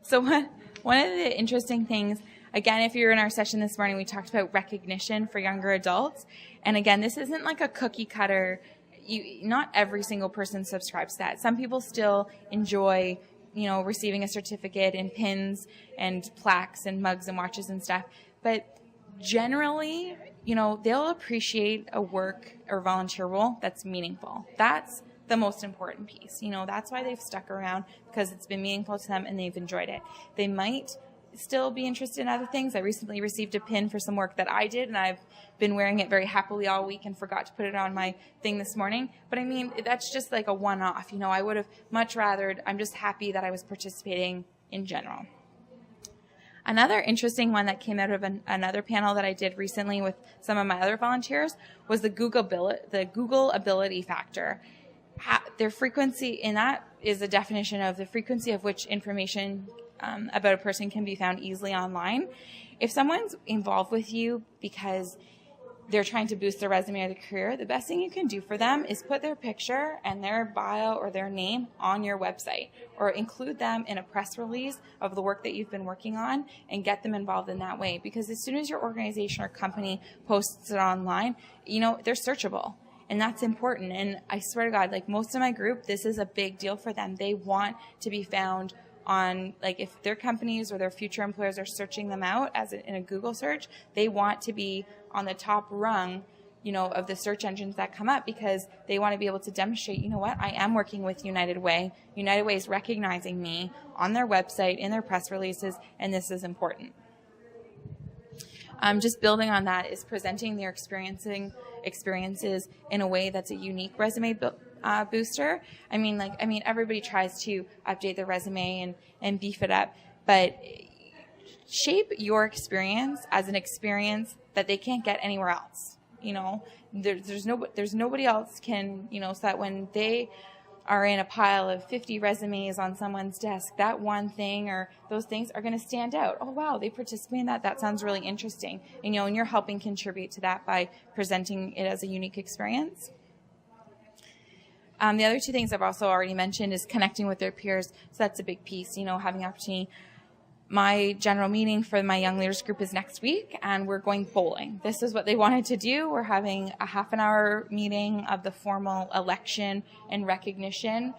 So one of the interesting things, again, if you were in our session this morning, we talked about recognition for younger adults. And again, this isn't like a cookie cutter. Not every single person subscribes to that. Some people still enjoy, receiving a certificate and pins and plaques and mugs and watches and stuff. But generally, they'll appreciate a work or volunteer role that's meaningful. That's the most important piece. That's why they've stuck around, because it's been meaningful to them and they've enjoyed it. They might still be interested in other things. I recently received a pin for some work that I did, and I've been wearing it very happily all week and forgot to put it on my thing this morning. But I mean, that's just like a one-off. I would have much rather, I'm just happy that I was participating in general. Another interesting one that came out of another panel that I did recently with some of my other volunteers was the Google ability factor. Their frequency, and that is a definition of the frequency of which information about a person can be found easily online. If someone's involved with you because they're trying to boost their resume or their career, the best thing you can do for them is put their picture and their bio or their name on your website, or include them in a press release of the work that you've been working on and get them involved in that way. Because as soon as your organization or company posts it online, they're searchable. And that's important. And I swear to God, like most of my group, this is a big deal for them. They want to be found on, like, if their companies or their future employers are searching them out in a Google search, they want to be on the top rung, of the search engines that come up, because they want to be able to demonstrate, I am working with United Way. United Way is recognizing me on their website, in their press releases, and this is important. Just building on that is presenting their experiences in a way that's a unique resume booster. I mean, everybody tries to update their resume and beef it up, but shape your experience as an experience that they can't get anywhere else. There's nobody else can, so that when they are in a pile of 50 resumes on someone's desk, that one thing or those things are going to stand out. Oh, wow, they participate in that. That sounds really interesting. And you're helping contribute to that by presenting it as a unique experience. The other two things I've also already mentioned is connecting with their peers. So that's a big piece, having the opportunity. My general meeting for my young leaders group is next week, and we're going bowling. This is what they wanted to do. We're having a half-an-hour meeting of the formal election and recognition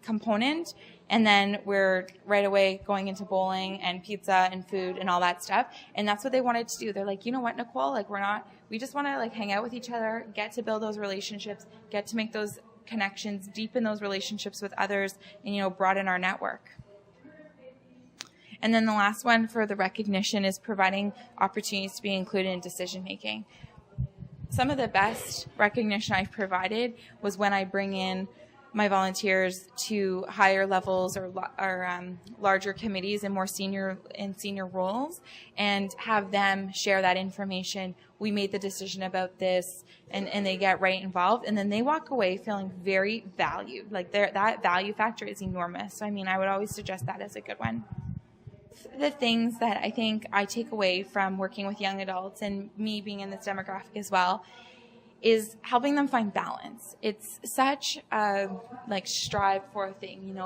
component, and then we're right away going into bowling and pizza and food and all that stuff. And that's what they wanted to do. They're like, you know what, Nicole? We just want to hang out with each other, get to build those relationships, get to make those connections, deepen those relationships with others, and broaden our network. And then the last one for the recognition is providing opportunities to be included in decision making. Some of the best recognition I've provided was when I bring in my volunteers to higher levels or larger committees and more senior roles, and have them share that information. We made the decision about this, and they get right involved, and then they walk away feeling very valued. That value factor is enormous. So I would always suggest that as a good one. The things that I think I take away from working with young adults, and me being in this demographic as well, is helping them find balance. It's such a strive for thing,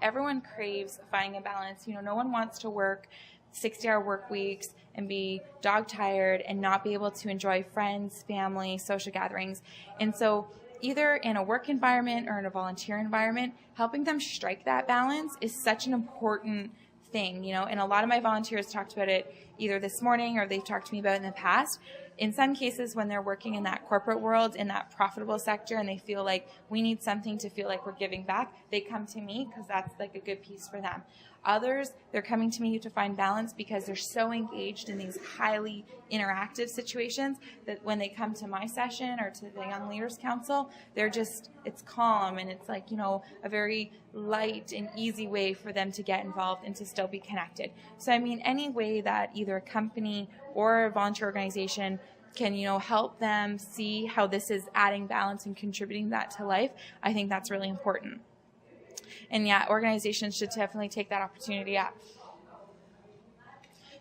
everyone craves finding a balance. No one wants to work 60-hour work weeks and be dog tired and not be able to enjoy friends, family, social gatherings. And so either in a work environment or in a volunteer environment, helping them strike that balance is such an important thing, and a lot of my volunteers talked about it either this morning or they've talked to me about it in the past. In some cases, when they're working in that corporate world, in that profitable sector, and they feel like we need something to feel like we're giving back, they come to me because that's a good piece for them. Others, they're coming to me to find balance because they're so engaged in these highly interactive situations that when they come to my session or to the Young Leaders Council, it's calm, and it's a very light and easy way for them to get involved and to still be connected. So any way that either a company or a volunteer organization can help them see how this is adding balance and contributing that to life, I think that's really important. And yeah, organizations should definitely take that opportunity up.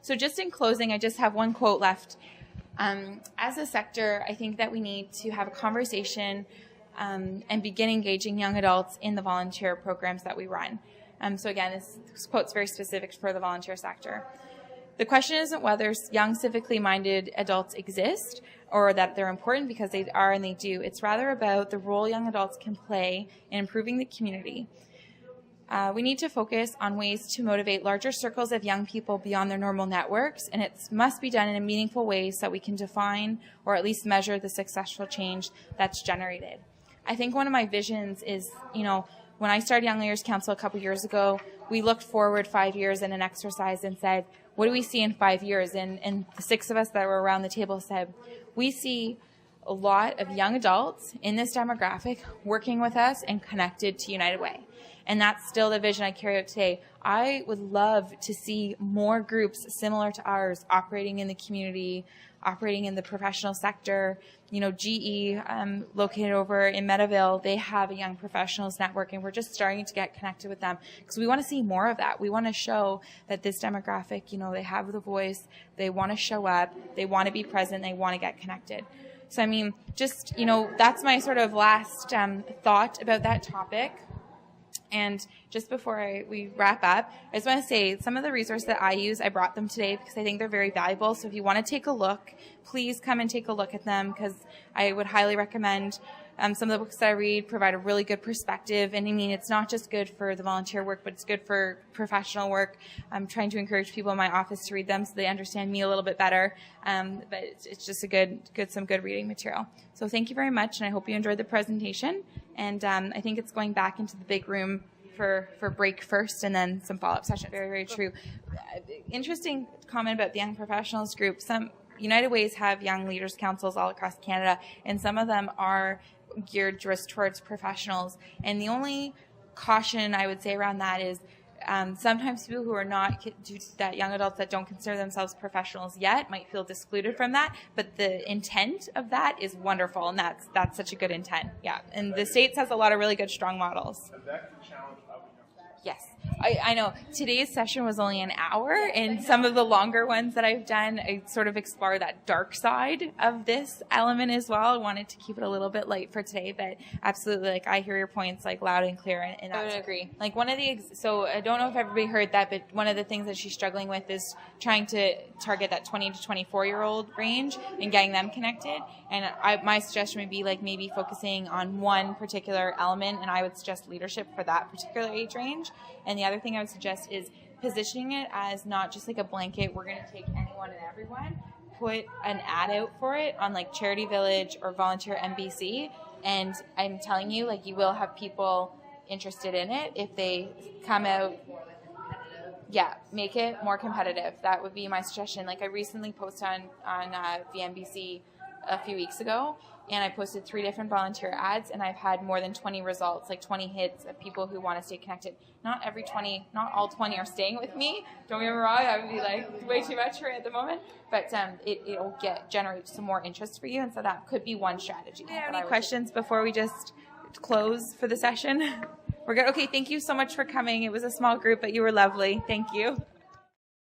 So just in closing, I just have one quote left. As a sector, I think that we need to have a conversation and begin engaging young adults in the volunteer programs that we run. So again, this quote's very specific for the volunteer sector. The question isn't whether young civically minded adults exist or that they're important, because they are and they do. It's rather about the role young adults can play in improving the community. We need to focus on ways to motivate larger circles of young people beyond their normal networks, and it must be done in a meaningful way so that we can define or at least measure the successful change that's generated. I think one of my visions is, when I started Young Leaders Council a couple years ago, we looked forward 5 years in an exercise and said, what do we see in 5 years? And the 6 of us that were around the table said, we see a lot of young adults in this demographic working with us and connected to United Way. And that's still the vision I carry out today. I would love to see more groups similar to ours operating in the community, operating in the professional sector. GE, located over in Meadowville, they have a young professionals network, and we're just starting to get connected with them because we want to see more of that. We want to show that this demographic, they have the voice, they want to show up, they want to be present, they want to get connected. So, that's my sort of last thought about that topic. And just before we wrap up, I just want to say some of the resources that I use, I brought them today because I think they're very valuable. So if you want to take a look, please come and take a look at them, because I would highly recommend some of the books that I read provide a really good perspective. And it's not just good for the volunteer work, but it's good for professional work. I'm trying to encourage people in my office to read them so they understand me a little bit better. But it's just some good reading material. So thank you very much, and I hope you enjoyed the presentation. And I think it's going back into the big room for break first, and then some follow-up session. Very, very true. Interesting comment about the Young Professionals group. Some United Ways have Young Leaders Councils all across Canada, and some of them are geared just towards professionals. And the only caution I would say around that is sometimes people who are not that young adults that don't consider themselves professionals yet might feel excluded from that, but the intent of that is wonderful, and that's such a good intent. Yeah, and the States has a lot of really good strong models. Yes, I know. Today's session was only an hour, and some of the longer ones that I've done, I sort of explore that dark side of this element as well. I wanted to keep it a little bit light for today, but absolutely, I hear your points loud and clear, and I would agree. So I don't know if everybody heard that, but one of the things that she's struggling with is trying to target that 20 to 24-year-old range and getting them connected. And my suggestion would be maybe focusing on one particular element, and I would suggest leadership for that particular age range. And the other thing I would suggest is positioning it as not just a blanket, we're going to take anyone and everyone, put an ad out for it on Charity Village or Volunteer MBC, and I'm telling you, you will have people interested in it if they come out. Yeah, make it more competitive. That would be my suggestion. I recently posted on VNBC a few weeks ago, and I posted 3 different volunteer ads, and I've had more than 20 results, 20 hits of people who want to stay connected. Not all 20 are staying with me. Don't get me wrong, that would be way too much for it at the moment. But it'll generate some more interest for you, and so that could be one strategy. Do you have any questions before we just close for the session? We're good. Okay, thank you so much for coming. It was a small group, but you were lovely. Thank you.